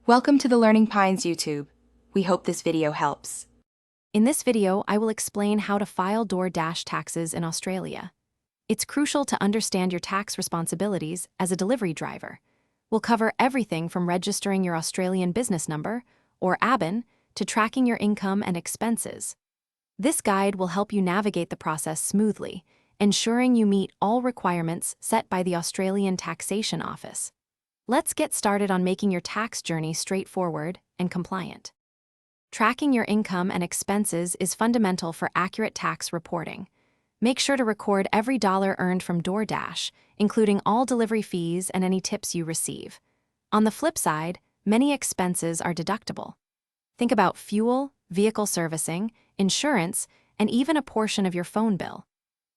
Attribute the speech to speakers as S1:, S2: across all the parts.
S1: Welcome to the Learning Pines YouTube. We hope this video helps.
S2: In this video, I will explain how to file Doordash taxes in Australia. It's crucial to understand your tax responsibilities as a delivery driver. We'll cover everything from registering your Australian business number, or ABN, to tracking your income and expenses. This guide will help you navigate the process smoothly, ensuring you meet all requirements set by the Australian Taxation Office. Let's get started on making your tax journey straightforward and compliant. Tracking your income and expenses is fundamental for accurate tax reporting. Make sure to record every dollar earned from Doordash, including all delivery fees and any tips you receive. On the flip side, many expenses are deductible. Think about fuel, vehicle servicing, insurance, and even a portion of your phone bill.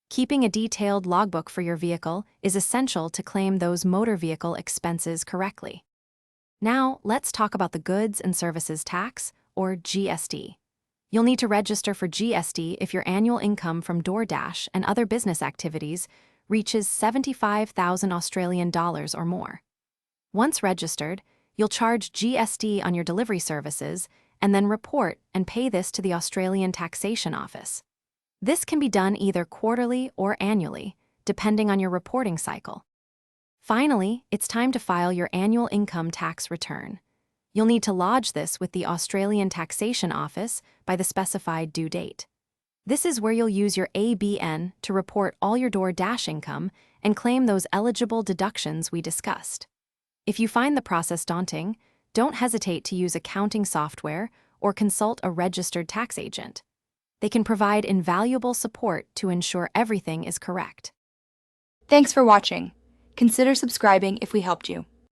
S2: Keeping a detailed logbook for your vehicle is essential to claim those motor vehicle expenses correctly. Now, let's talk about the Goods and Services Tax, or GST. You'll need to register for GST if your annual income from Doordash and other business activities reaches 75,000 Australian dollars or more. Once registered, you'll charge GST on your delivery services and then report and pay this to the Australian Taxation Office. This can be done either quarterly or annually, depending on your reporting cycle. Finally, it's time to file your annual income tax return. You'll need to lodge this with the Australian Taxation Office by the specified due date. This is where you'll use your ABN to report all your Doordash income and claim those eligible deductions we discussed. If you find the process daunting, don't hesitate to use accounting software or consult a registered tax agent. They can provide invaluable support to ensure everything is correct.
S1: Thanks for watching. Consider subscribing if we helped you.